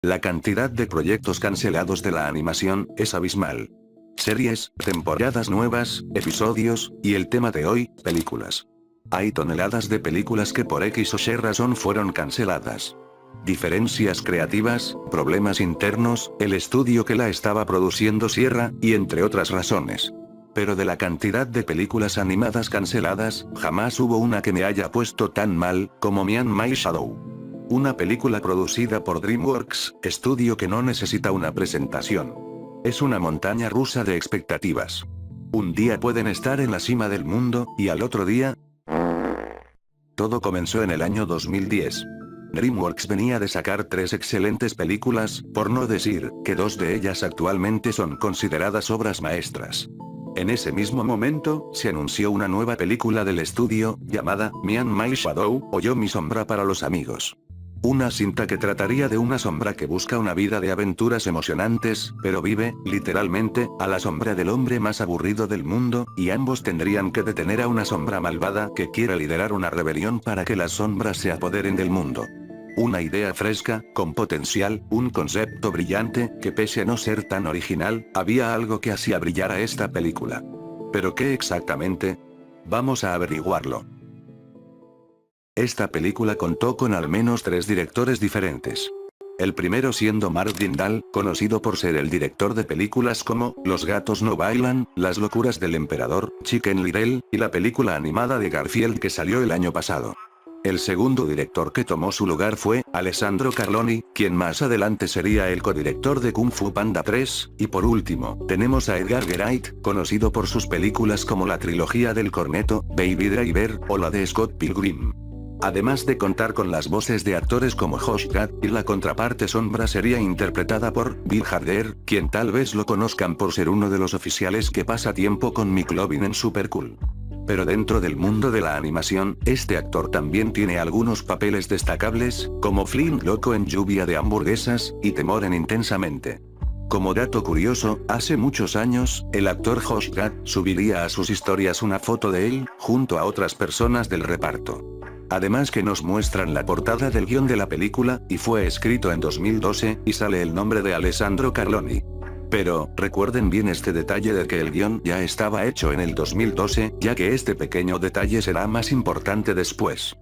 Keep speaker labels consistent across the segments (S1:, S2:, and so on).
S1: La cantidad de proyectos cancelados de la animación es abismal. Series, temporadas nuevas, episodios, y el tema de hoy, películas. Hay toneladas de películas que por X o Y razón fueron canceladas. Diferencias creativas, problemas internos, el estudio que la estaba produciendo cierra, y entre otras razones. Pero de la cantidad de películas animadas canceladas, jamás hubo una que me haya puesto tan mal, como Me and My Shadow. Una película producida por DreamWorks, estudio que no necesita una presentación. Es una montaña rusa de expectativas. Un día pueden estar en la cima del mundo, y al otro día... Todo comenzó en el año 2010. DreamWorks venía de sacar 3 excelentes películas, por no decir, que 2 de ellas actualmente son consideradas obras maestras. En ese mismo momento, se anunció una nueva película del estudio, llamada Me and My Shadow, o Yo mi sombra para los amigos. Una cinta que trataría de una sombra que busca una vida de aventuras emocionantes, pero vive, literalmente, a la sombra del hombre más aburrido del mundo, y ambos tendrían que detener a una sombra malvada que quiere liderar una rebelión para que las sombras se apoderen del mundo. Una idea fresca, con potencial, un concepto brillante, que pese a no ser tan original, había algo que hacía brillar a esta película. ¿Pero qué exactamente? Vamos a averiguarlo. Esta película contó con al menos 3 directores diferentes. El primero siendo Mark Dindal, conocido por ser el director de películas como Los gatos no bailan, Las locuras del emperador, Chicken Little, y la película animada de Garfield que salió el año pasado. El segundo director que tomó su lugar fue Alessandro Carloni, quien más adelante sería el codirector de Kung Fu Panda 3, y por último, tenemos a Edgar Wright, conocido por sus películas como la trilogía del corneto, Baby Driver, o la de Scott Pilgrim. Además de contar con las voces de actores como Josh Gad, y la contraparte sombra sería interpretada por Bill Hader, quien tal vez lo conozcan por ser uno de los oficiales que pasa tiempo con McLovin en Super Cool. Pero dentro del mundo de la animación, este actor también tiene algunos papeles destacables, como Flynn Loco en Lluvia de hamburguesas, y Temor en Intensamente. Como dato curioso, hace muchos años, el actor Josh Gad subiría a sus historias una foto de él, junto a otras personas del reparto. Además que nos muestran la portada del guión de la película, y fue escrito en 2012, y sale el nombre de Alessandro Carloni. Pero, recuerden bien este detalle de que el guión ya estaba hecho en el 2012, ya que este pequeño detalle será más importante después.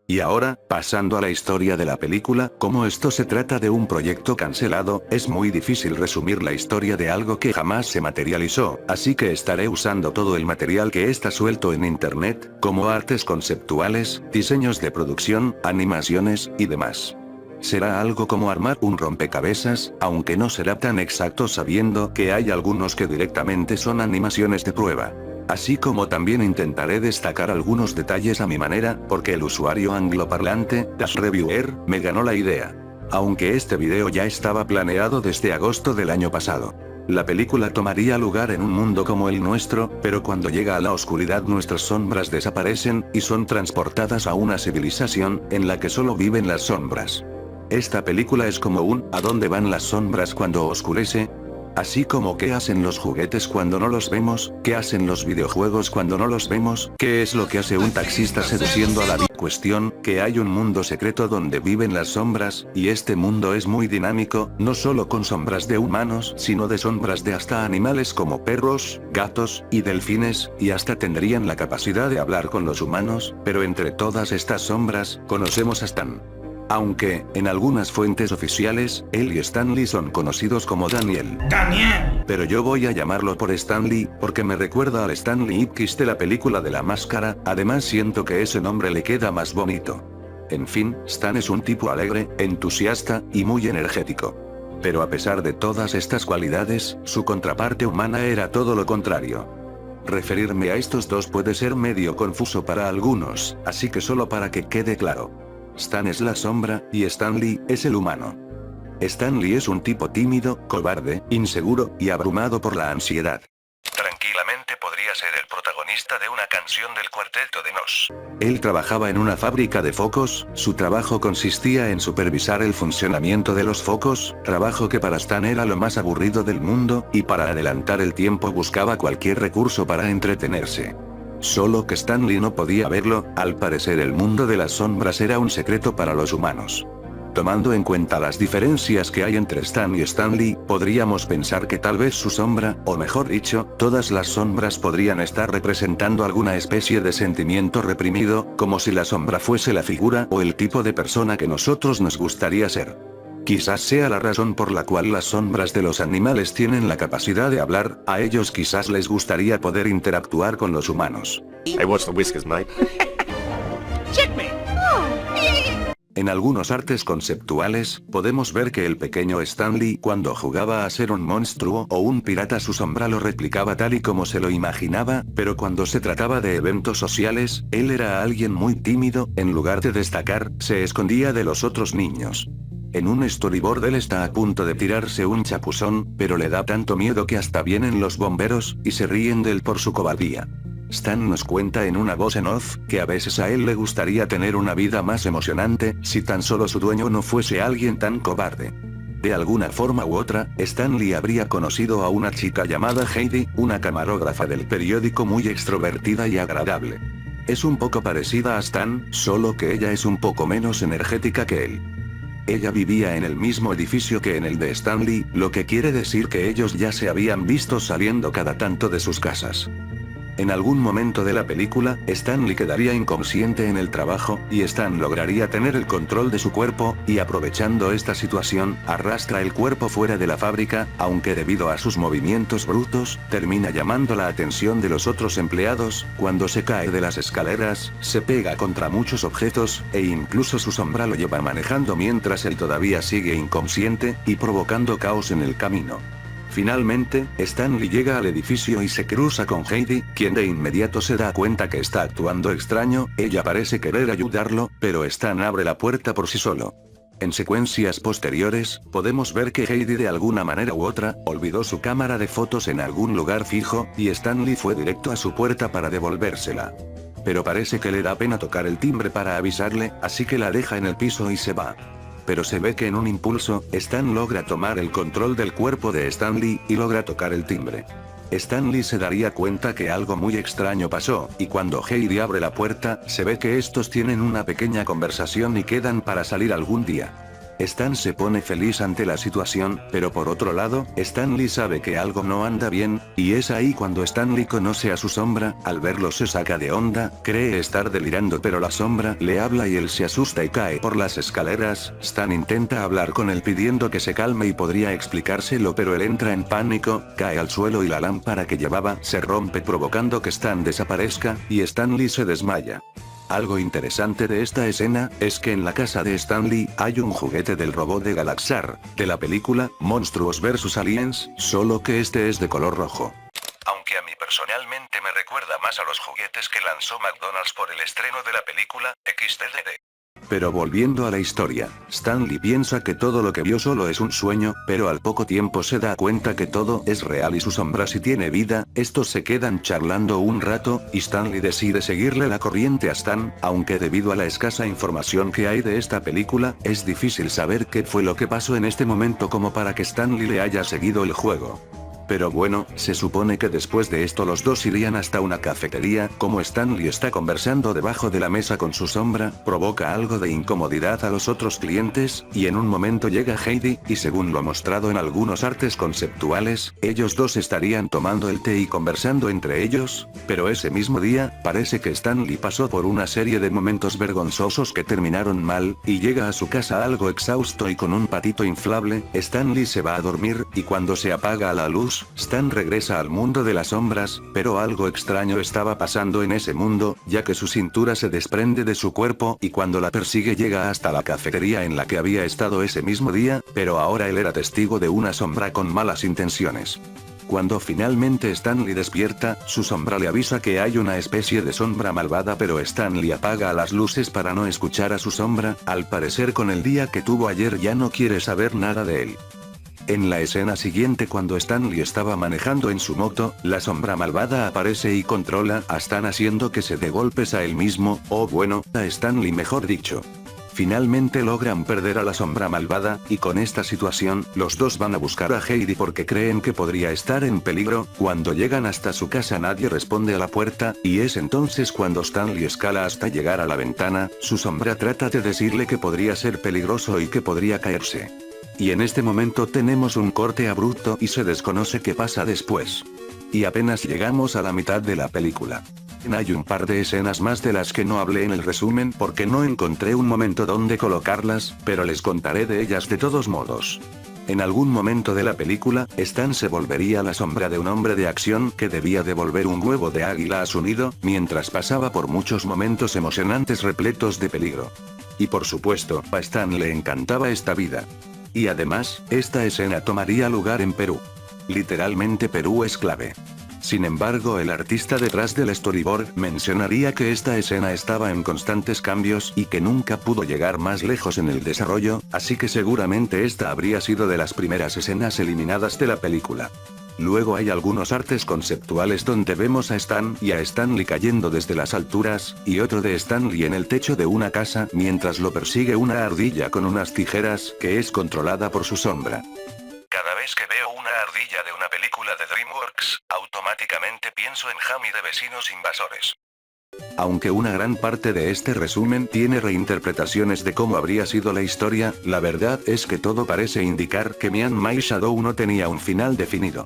S1: Y ahora, pasando a la historia de la película, como esto se trata de un proyecto cancelado, es muy difícil resumir la historia de algo que jamás se materializó, así que estaré usando todo el material que está suelto en internet, como artes conceptuales, diseños de producción, animaciones, y demás. Será algo como armar un rompecabezas, aunque no será tan exacto sabiendo que hay algunos que directamente son animaciones de prueba. Así como también intentaré destacar algunos detalles a mi manera, porque el usuario angloparlante, Dash Reviewer, me ganó la idea. Aunque este video ya estaba planeado desde agosto del año pasado. La película tomaría lugar en un mundo como el nuestro, pero cuando llega a la oscuridad nuestras sombras desaparecen, y son transportadas a una civilización, en la que solo viven las sombras. Esta película es como un ¿a dónde van las sombras cuando oscurece? Así como ¿qué hacen los juguetes cuando no los vemos? ¿Qué hacen los videojuegos cuando no los vemos? ¿Qué es lo que hace un taxista seduciendo a la vida? Cuestión, que hay un mundo secreto donde viven las sombras, y este mundo es muy dinámico, no solo con sombras de humanos, sino de sombras de hasta animales como perros, gatos, y delfines, y hasta tendrían la capacidad de hablar con los humanos, pero entre todas estas sombras, conocemos a Stan. Aunque, en algunas fuentes oficiales, él y Stanley son conocidos como Daniel. ¡Daniel! Pero yo voy a llamarlo por Stanley, porque me recuerda al Stanley Ipkiss de la película de la máscara, además siento que ese nombre le queda más bonito. En fin, Stan es un tipo alegre, entusiasta, y muy energético. Pero a pesar de todas estas cualidades, su contraparte humana era todo lo contrario. Referirme a estos dos puede ser medio confuso para algunos, así que solo para que quede claro. Stan es la sombra, y Stanley es el humano. Stanley es un tipo tímido, cobarde, inseguro, y abrumado por la ansiedad. Tranquilamente podría ser el protagonista de una canción del Cuarteto de Nos. Él trabajaba en una fábrica de focos, su trabajo consistía en supervisar el funcionamiento de los focos, trabajo que para Stan era lo más aburrido del mundo, y para adelantar el tiempo buscaba cualquier recurso para entretenerse. Solo que Stanley no podía verlo, al parecer el mundo de las sombras era un secreto para los humanos. Tomando en cuenta las diferencias que hay entre Stan y Stanley, podríamos pensar que tal vez su sombra, o mejor dicho, todas las sombras podrían estar representando alguna especie de sentimiento reprimido, como si la sombra fuese la figura o el tipo de persona que nosotros nos gustaría ser. Quizás sea la razón por la cual las sombras de los animales tienen la capacidad de hablar, a ellos quizás les gustaría poder interactuar con los humanos.
S2: Hey, what's the whiskers, mate?
S3: Checkmate.
S1: En algunos artes conceptuales, podemos ver que el pequeño Stanley cuando jugaba a ser un monstruo o un pirata su sombra lo replicaba tal y como se lo imaginaba, pero cuando se trataba de eventos sociales, él era alguien muy tímido, en lugar de destacar, se escondía de los otros niños. En un storyboard él está a punto de tirarse un chapuzón, pero le da tanto miedo que hasta vienen los bomberos, y se ríen de él por su cobardía. Stan nos cuenta en una voz en off, que a veces a él le gustaría tener una vida más emocionante, si tan solo su dueño no fuese alguien tan cobarde. De alguna forma u otra, Stanley habría conocido a una chica llamada Heidi, una camarógrafa del periódico muy extrovertida y agradable. Es un poco parecida a Stan, solo que ella es un poco menos energética que él. Ella vivía en el mismo edificio que en el de Stanley, lo que quiere decir que ellos ya se habían visto saliendo cada tanto de sus casas. En algún momento de la película, Stanley quedaría inconsciente en el trabajo, y Stan lograría tener el control de su cuerpo, y aprovechando esta situación, arrastra el cuerpo fuera de la fábrica, aunque debido a sus movimientos brutos, termina llamando la atención de los otros empleados, cuando se cae de las escaleras, se pega contra muchos objetos, e incluso su sombra lo lleva manejando mientras él todavía sigue inconsciente, y provocando caos en el camino. Finalmente, Stanley llega al edificio y se cruza con Heidi, quien de inmediato se da cuenta que está actuando extraño, ella parece querer ayudarlo, pero Stan abre la puerta por sí solo. En secuencias posteriores, podemos ver que Heidi de alguna manera u otra, olvidó su cámara de fotos en algún lugar fijo, y Stanley fue directo a su puerta para devolvérsela. Pero parece que le da pena tocar el timbre para avisarle, así que la deja en el piso y se va. Pero se ve que en un impulso, Stan logra tomar el control del cuerpo de Stanley, y logra tocar el timbre. Stanley se daría cuenta que algo muy extraño pasó, y cuando Heidi abre la puerta, se ve que estos tienen una pequeña conversación y quedan para salir algún día. Stan se pone feliz ante la situación, pero por otro lado, Stanley sabe que algo no anda bien, y es ahí cuando Stanley conoce a su sombra, al verlo se saca de onda, cree estar delirando pero la sombra le habla y él se asusta y cae por las escaleras. Stan intenta hablar con él pidiendo que se calme y podría explicárselo pero él entra en pánico, cae al suelo y la lámpara que llevaba se rompe provocando que Stan desaparezca, y Stanley se desmaya. Algo interesante de esta escena, es que en la casa de Stanley, hay un juguete del robot de Galaxar, de la película, Monstruos vs Aliens, solo que este es de color rojo. Aunque a mí personalmente me recuerda más a los juguetes que lanzó McDonald's por el estreno de la película, XDD. Pero volviendo a la historia, Stanley piensa que todo lo que vio solo es un sueño, pero al poco tiempo se da cuenta que todo es real y su sombra sí tiene vida. Estos se quedan charlando un rato, y Stanley decide seguirle la corriente a Stan, aunque debido a la escasa información que hay de esta película, es difícil saber qué fue lo que pasó en este momento como para que Stanley le haya seguido el juego. Pero bueno, se supone que después de esto los dos irían hasta una cafetería, como Stanley está conversando debajo de la mesa con su sombra, provoca algo de incomodidad a los otros clientes, y en un momento llega Heidi, y según lo mostrado en algunos artes conceptuales, ellos dos estarían tomando el té y conversando entre ellos, pero ese mismo día, parece que Stanley pasó por una serie de momentos vergonzosos que terminaron mal, y llega a su casa algo exhausto y con un patito inflable. Stanley se va a dormir, y cuando se apaga la luz, Stan regresa al mundo de las sombras, pero algo extraño estaba pasando en ese mundo, ya que su cintura se desprende de su cuerpo y cuando la persigue llega hasta la cafetería en la que había estado ese mismo día, pero ahora él era testigo de una sombra con malas intenciones. Cuando finalmente Stanley despierta, su sombra le avisa que hay una especie de sombra malvada pero Stanley apaga las luces para no escuchar a su sombra, al parecer con el día que tuvo ayer ya no quiere saber nada de él. En la escena siguiente cuando Stanley estaba manejando en su moto, la sombra malvada aparece y controla a Stan haciendo que se dé golpes a él mismo, o bueno, a Stanley mejor dicho. Finalmente logran perder a la sombra malvada, y con esta situación, los dos van a buscar a Heidi porque creen que podría estar en peligro. Cuando llegan hasta su casa nadie responde a la puerta, y es entonces cuando Stanley escala hasta llegar a la ventana. Su sombra trata de decirle que podría ser peligroso y que podría caerse. Y en este momento tenemos un corte abrupto y se desconoce qué pasa después. Y apenas llegamos a la mitad de la película. Hay un par de escenas más de las que no hablé en el resumen porque no encontré un momento donde colocarlas, pero les contaré de ellas de todos modos. En algún momento de la película, Stan se volvería la sombra de un hombre de acción que debía devolver un huevo de águila a su nido, mientras pasaba por muchos momentos emocionantes repletos de peligro. Y por supuesto, a Stan le encantaba esta vida. Y además, esta escena tomaría lugar en Perú. Literalmente Perú es clave. Sin embargo, el artista detrás del storyboard mencionaría que esta escena estaba en constantes cambios y que nunca pudo llegar más lejos en el desarrollo, así que seguramente esta habría sido de las primeras escenas eliminadas de la película. Luego hay algunos artes conceptuales donde vemos a Stan y a Stanley cayendo desde las alturas, y otro de Stanley en el techo de una casa mientras lo persigue una ardilla con unas tijeras que es controlada por su sombra. Cada vez que veo una ardilla de una película de DreamWorks, automáticamente pienso en Ham y de Vecinos Invasores. Aunque una gran parte de este resumen tiene reinterpretaciones de cómo habría sido la historia, la verdad es que todo parece indicar que Myanmar Shadow no tenía un final definido.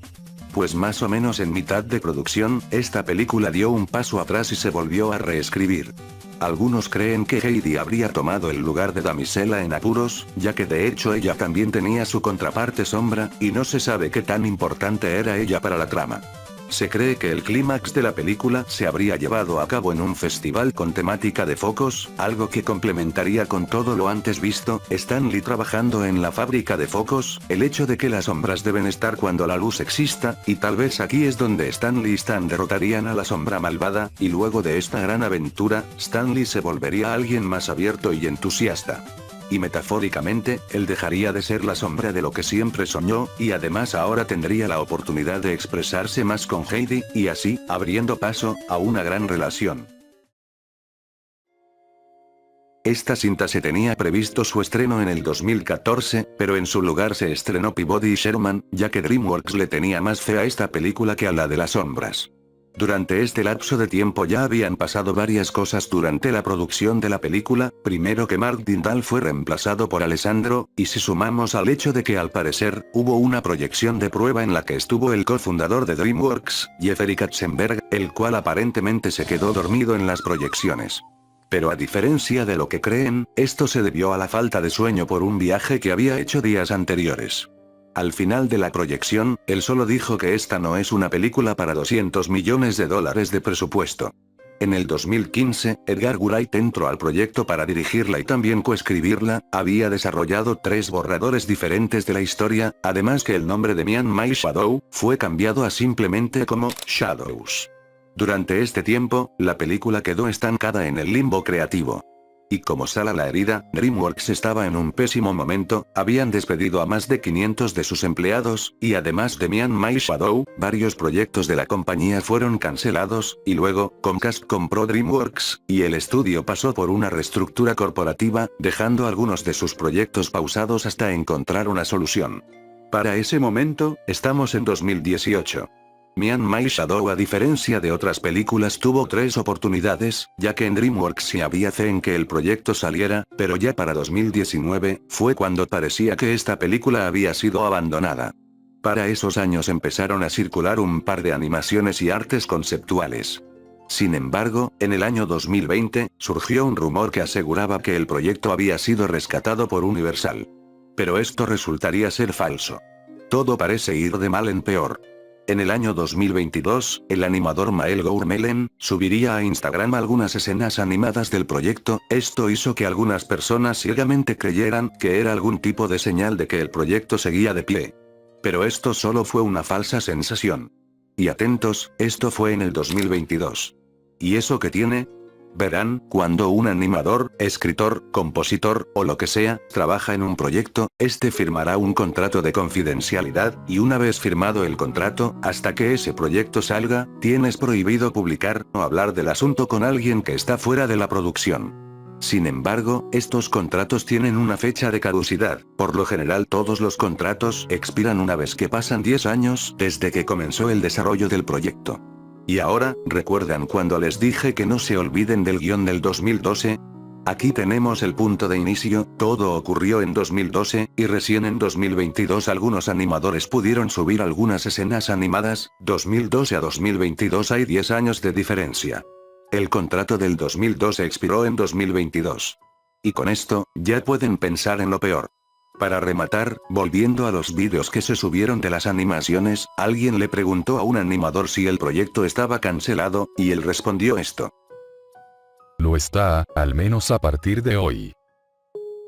S1: Pues más o menos en mitad de producción, esta película dio un paso atrás y se volvió a reescribir. Algunos creen que Heidi habría tomado el lugar de Damisela en apuros, ya que de hecho ella también tenía su contraparte sombra, y no se sabe qué tan importante era ella para la trama. Se cree que el clímax de la película se habría llevado a cabo en un festival con temática de focos, algo que complementaría con todo lo antes visto. Stanley trabajando en la fábrica de focos, el hecho de que las sombras deben estar cuando la luz exista, y tal vez aquí es donde Stanley y Stan derrotarían a la sombra malvada, y luego de esta gran aventura, Stanley se volvería alguien más abierto y entusiasta. Y metafóricamente, él dejaría de ser la sombra de lo que siempre soñó, y además ahora tendría la oportunidad de expresarse más con Heidi, y así, abriendo paso a una gran relación. Esta cinta se tenía previsto su estreno en el 2014, pero en su lugar se estrenó Peabody y Sherman, ya que DreamWorks le tenía más fe a esta película que a la de las sombras. Durante este lapso de tiempo ya habían pasado varias cosas durante la producción de la película. Primero que Mark Dindal fue reemplazado por Alessandro, y si sumamos al hecho de que al parecer, hubo una proyección de prueba en la que estuvo el cofundador de DreamWorks, Jeffrey Katzenberg, el cual aparentemente se quedó dormido en las proyecciones. Pero a diferencia de lo que creen, esto se debió a la falta de sueño por un viaje que había hecho días anteriores. Al final de la proyección, él solo dijo que esta no es una película para $200 millones de presupuesto. En el 2015, Edgar Wright entró al proyecto para dirigirla y también coescribirla. Había desarrollado 3 borradores diferentes de la historia, además que el nombre de Myanmar Shadow fue cambiado a simplemente como Shadows. Durante este tiempo, la película quedó estancada en el limbo creativo. Y como sala la herida, DreamWorks estaba en un pésimo momento, habían despedido a más de 500 de sus empleados, y además de Myanmar Shadow, varios proyectos de la compañía fueron cancelados, y luego, Comcast compró DreamWorks, y el estudio pasó por una reestructura corporativa, dejando algunos de sus proyectos pausados hasta encontrar una solución. Para ese momento, estamos en 2018. Myanmar Shadow, a diferencia de otras películas, tuvo 3 oportunidades, ya que en DreamWorks sí había fe en que el proyecto saliera, pero ya para 2019, fue cuando parecía que esta película había sido abandonada. Para esos años empezaron a circular un par de animaciones y artes conceptuales. Sin embargo, en el año 2020, surgió un rumor que aseguraba que el proyecto había sido rescatado por Universal. Pero esto resultaría ser falso. Todo parece ir de mal en peor. En el año 2022, el animador Mael Gourmelen subiría a Instagram algunas escenas animadas del proyecto. Esto hizo que algunas personas ciegamente creyeran que era algún tipo de señal de que el proyecto seguía de pie. Pero esto solo fue una falsa sensación. Y atentos, esto fue en el 2022. ¿Y eso qué tiene? Verán, cuando un animador, escritor, compositor, o lo que sea, trabaja en un proyecto, este firmará un contrato de confidencialidad, y una vez firmado el contrato, hasta que ese proyecto salga, tienes prohibido publicar o hablar del asunto con alguien que está fuera de la producción. Sin embargo, estos contratos tienen una fecha de caducidad. Por lo general todos los contratos expiran una vez que pasan 10 años desde que comenzó el desarrollo del proyecto. Y ahora, ¿recuerdan cuando les dije que no se olviden del guión del 2012? Aquí tenemos el punto de inicio, todo ocurrió en 2012, y recién en 2022 algunos animadores pudieron subir algunas escenas animadas. 2012 a 2022 hay 10 años de diferencia. El contrato del 2012 expiró en 2022. Y con esto, ya pueden pensar en lo peor. Para rematar, volviendo a los vídeos que se subieron de las animaciones, alguien le preguntó a un animador si el proyecto estaba cancelado, y él respondió esto.
S2: Lo está, al menos a partir de hoy.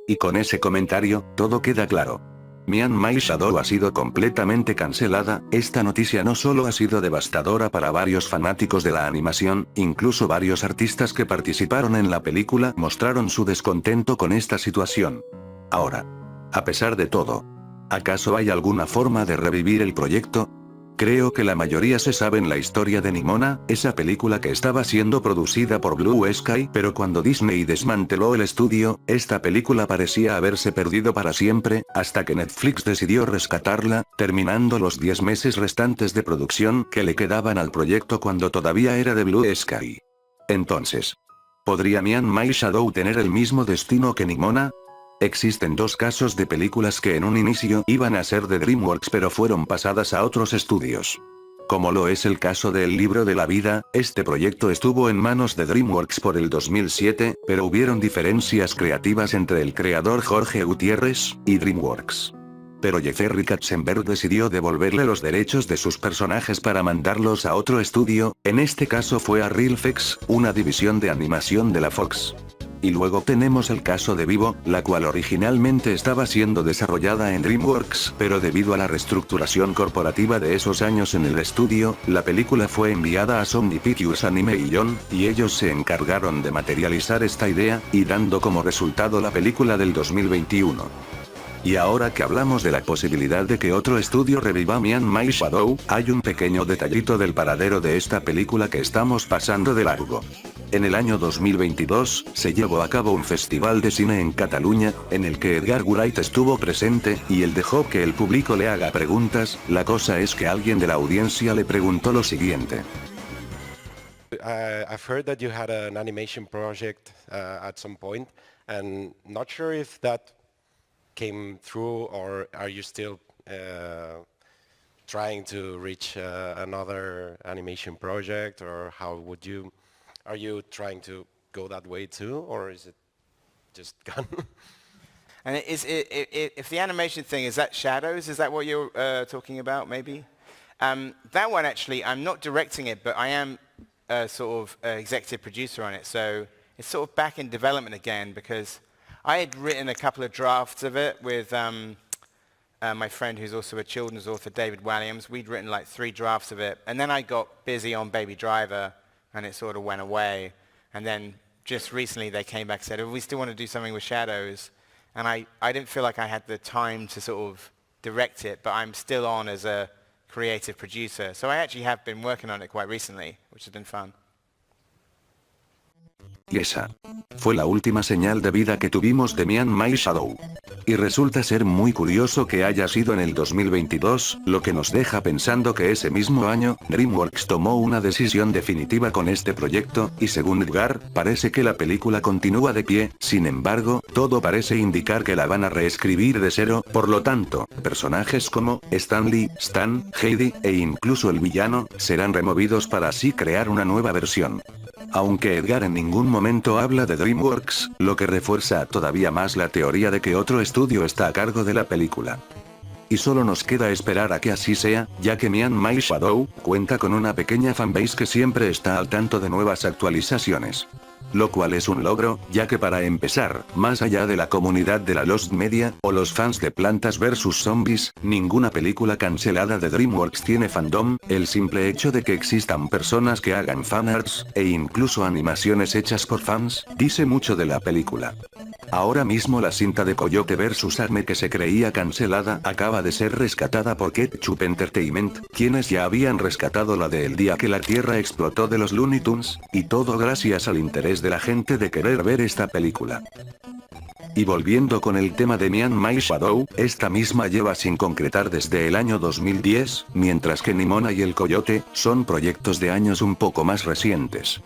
S1: Y con ese comentario, todo queda claro. Mian My Shadow ha sido completamente cancelada. Esta noticia no solo ha sido devastadora para varios fanáticos de la animación, incluso varios artistas que participaron en la película mostraron su descontento con esta situación. Ahora, a pesar de todo, ¿acaso hay alguna forma de revivir el proyecto? Creo que la mayoría se saben la historia de Nimona, esa película que estaba siendo producida por Blue Sky, pero cuando Disney desmanteló el estudio, esta película parecía haberse perdido para siempre, hasta que Netflix decidió rescatarla, terminando los 10 meses restantes de producción que le quedaban al proyecto cuando todavía era de Blue Sky. Entonces, ¿podría Mian My Shadow tener el mismo destino que Nimona? Existen dos casos de películas que en un inicio iban a ser de DreamWorks pero fueron pasadas a otros estudios. Como lo es el caso de El Libro de la Vida, este proyecto estuvo en manos de DreamWorks por el 2007, pero hubieron diferencias creativas entre el creador Jorge Gutiérrez y DreamWorks. Pero Jeffrey Katzenberg decidió devolverle los derechos de sus personajes para mandarlos a otro estudio, en este caso fue a RealFX, una división de animación de la Fox. Y luego tenemos el caso de Vivo, la cual originalmente estaba siendo desarrollada en DreamWorks, pero debido a la reestructuración corporativa de esos años en el estudio, la película fue enviada a Sony Pictures Animation, y ellos se encargaron de materializar esta idea, y dando como resultado la película del 2021. Y ahora que hablamos de la posibilidad de que otro estudio reviva Mian My Shadow, hay un pequeño detallito del paradero de esta película que estamos pasando de largo. En el año 2022, se llevó a cabo un festival de cine en Cataluña, en el que Edgar Wright estuvo presente, y él dejó que el público le haga preguntas. La cosa es que alguien de la audiencia le preguntó lo siguiente.
S4: I've heard that you had an animation project at some point, and not sure if that came through, or are you still trying to reach another animation project, or how would you, are you trying to go that way too, or is it just gone?
S5: And if the animation thing, is that Shadows? Is that what you're talking about, maybe? That one, actually, I'm not directing it, but I am sort of executive producer on it, so it's sort of back in development again, because I had written a couple of drafts of it with my friend who's also a children's author, David Walliams. We'd written like 3 drafts of it, and then I got busy on Baby Driver, and it sort of went away. And then just recently they came back and said, oh, we still want to do something with Shadows. And I didn't feel like I had the time to sort of direct it, but I'm still on as a creative producer. So I actually have been working on it quite recently, which has been fun.
S1: Y esa fue la última señal de vida que tuvimos de Mian My Shadow. Y resulta ser muy curioso que haya sido en el 2022, lo que nos deja pensando que ese mismo año, DreamWorks tomó una decisión definitiva con este proyecto, y según Edgar, parece que la película continúa de pie. Sin embargo, todo parece indicar que la van a reescribir de cero, por lo tanto, personajes como Stanley, Stan, Heidi, e incluso el villano, serán removidos para así crear una nueva versión. Aunque Edgar en ningún momento habla de DreamWorks, lo que refuerza todavía más la teoría de que otro estudio está a cargo de la película. Y solo nos queda esperar a que así sea, ya que Mian My Shadow cuenta con una pequeña fanbase que siempre está al tanto de nuevas actualizaciones. Lo cual es un logro, ya que para empezar, más allá de la comunidad de la Lost Media, o los fans de Plantas vs Zombies, ninguna película cancelada de DreamWorks tiene fandom. El simple hecho de que existan personas que hagan fanarts, e incluso animaciones hechas por fans, dice mucho de la película. Ahora mismo la cinta de Coyote vs Acme que se creía cancelada acaba de ser rescatada por Ketchup Entertainment, quienes ya habían rescatado la de El día que la Tierra explotó de los Looney Tunes, y todo gracias al interés de la gente de querer ver esta película. Y volviendo con el tema de Mian My Shadow, esta misma lleva sin concretar desde el año 2010, mientras que Nimona y el Coyote son proyectos de años un poco más recientes.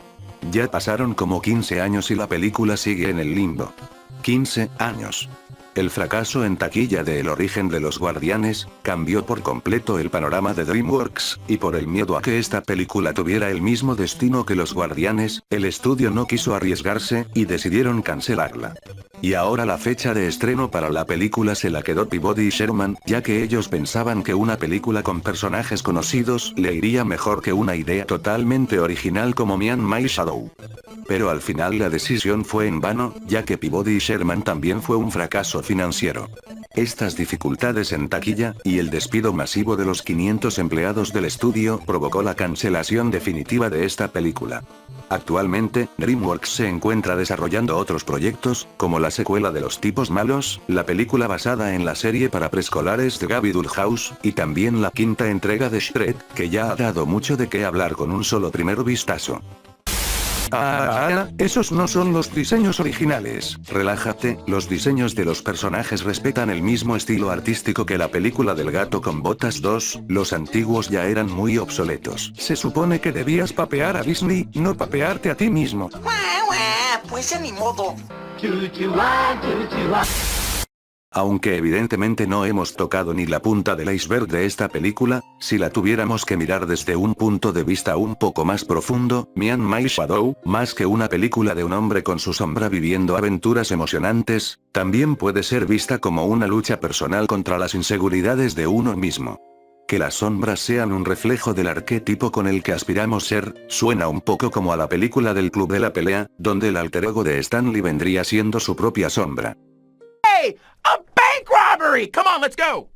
S1: Ya pasaron como 15 años y la película sigue en el limbo. 15 años. El fracaso en taquilla de El origen de los guardianes, cambió por completo el panorama de DreamWorks, y por el miedo a que esta película tuviera el mismo destino que los guardianes, el estudio no quiso arriesgarse, y decidieron cancelarla. Y ahora la fecha de estreno para la película se la quedó Peabody y Sherman, ya que ellos pensaban que una película con personajes conocidos le iría mejor que una idea totalmente original como Mian My Shadow. Pero al final la decisión fue en vano, ya que Peabody y Sherman también fue un fracaso financiero. Estas dificultades en taquilla, y el despido masivo de los 500 empleados del estudio provocó la cancelación definitiva de esta película. Actualmente, DreamWorks se encuentra desarrollando otros proyectos, como la secuela de Los tipos malos, la película basada en la serie para preescolares de Gabby Dollhouse, y también la quinta entrega de Shred, que ya ha dado mucho de qué hablar con un solo primer vistazo. Esos no son los diseños originales. Relájate, los diseños de los personajes respetan el mismo estilo artístico que la película del gato con botas 2, los antiguos ya eran muy obsoletos. Se supone que debías papear a Disney, no papearte a ti mismo.
S3: Pues ya ni modo.
S1: Aunque evidentemente no hemos tocado ni la punta del iceberg de esta película, si la tuviéramos que mirar desde un punto de vista un poco más profundo, Mian My Shadow, más que una película de un hombre con su sombra viviendo aventuras emocionantes, también puede ser vista como una lucha personal contra las inseguridades de uno mismo. Que las sombras sean un reflejo del arquetipo con el que aspiramos ser, suena un poco como a la película del Club de la Pelea, donde el alter ego de Stanley vendría siendo su propia sombra.
S3: Hey, a bank robbery! Come on, let's go.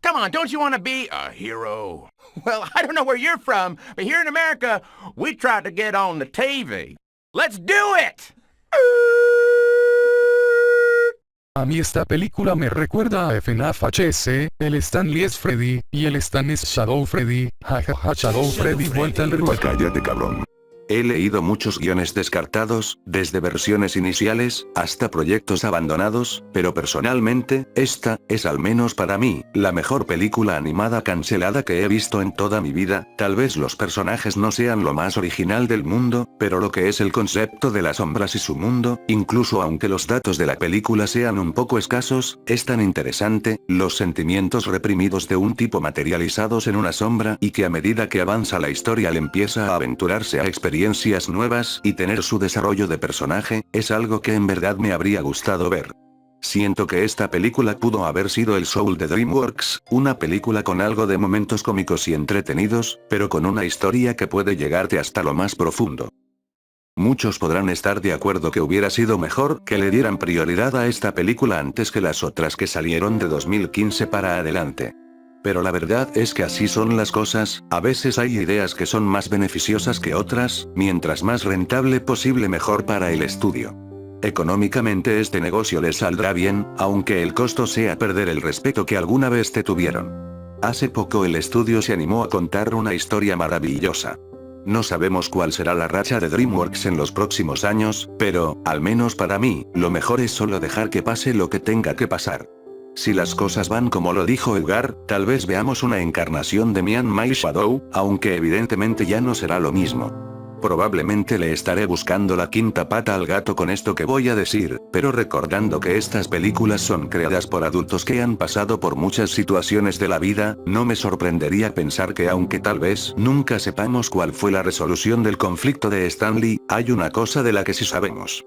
S3: Come on, don't you want to be a hero? Well, I don't know where you're from, but here in America, we tried to get on the TV. Let's do it!
S2: A mí esta película me recuerda a FNAF HS, el Stanley es Freddy, y el Stan es Shadow Freddy, jajaja Shadow Freddy vuelta al ruedo.
S1: Cállate, cabrón. He leído muchos guiones descartados, desde versiones iniciales, hasta proyectos abandonados, pero personalmente, esta, es al menos para mí, la mejor película animada cancelada que he visto en toda mi vida. Tal vez los personajes no sean lo más original del mundo, pero lo que es el concepto de las sombras y su mundo, incluso aunque los datos de la película sean un poco escasos, es tan interesante, los sentimientos reprimidos de un tipo materializados en una sombra y que a medida que avanza la historia le empieza a aventurarse a experiencias nuevas y tener su desarrollo de personaje, es algo que en verdad me habría gustado ver. Siento que esta película pudo haber sido el soul de DreamWorks, una película con algo de momentos cómicos y entretenidos, pero con una historia que puede llegarte hasta lo más profundo. Muchos podrán estar de acuerdo que hubiera sido mejor que le dieran prioridad a esta película antes que las otras que salieron de 2015 para adelante. Pero la verdad es que así son las cosas, a veces hay ideas que son más beneficiosas que otras, mientras más rentable posible mejor para el estudio. Económicamente este negocio les saldrá bien, aunque el costo sea perder el respeto que alguna vez te tuvieron. Hace poco el estudio se animó a contar una historia maravillosa. No sabemos cuál será la racha de DreamWorks en los próximos años, pero, al menos para mí, lo mejor es solo dejar que pase lo que tenga que pasar. Si las cosas van como lo dijo Edgar, tal vez veamos una encarnación de Mian My Shadow, aunque evidentemente ya no será lo mismo. Probablemente le estaré buscando la quinta pata al gato con esto que voy a decir, pero recordando que estas películas son creadas por adultos que han pasado por muchas situaciones de la vida, no me sorprendería pensar que aunque tal vez nunca sepamos cuál fue la resolución del conflicto de Stanley, hay una cosa de la que sí sabemos.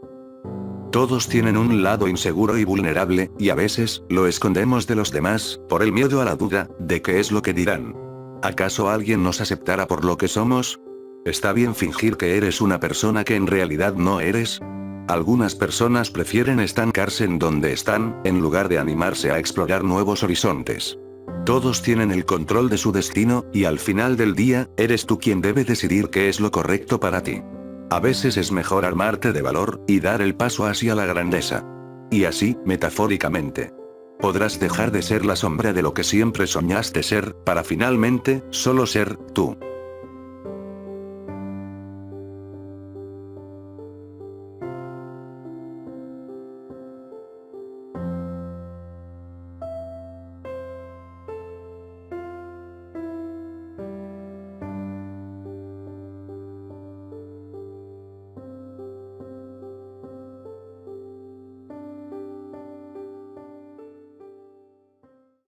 S1: Todos tienen un lado inseguro y vulnerable, y a veces, lo escondemos de los demás, por el miedo a la duda, de qué es lo que dirán. ¿Acaso alguien nos aceptará por lo que somos? ¿Está bien fingir que eres una persona que en realidad no eres? Algunas personas prefieren estancarse en donde están, en lugar de animarse a explorar nuevos horizontes. Todos tienen el control de su destino, y al final del día, eres tú quien debe decidir qué es lo correcto para ti. A veces es mejor armarte de valor, y dar el paso hacia la grandeza. Y así, metafóricamente, podrás dejar de ser la sombra de lo que siempre soñaste ser, para finalmente, solo ser, tú.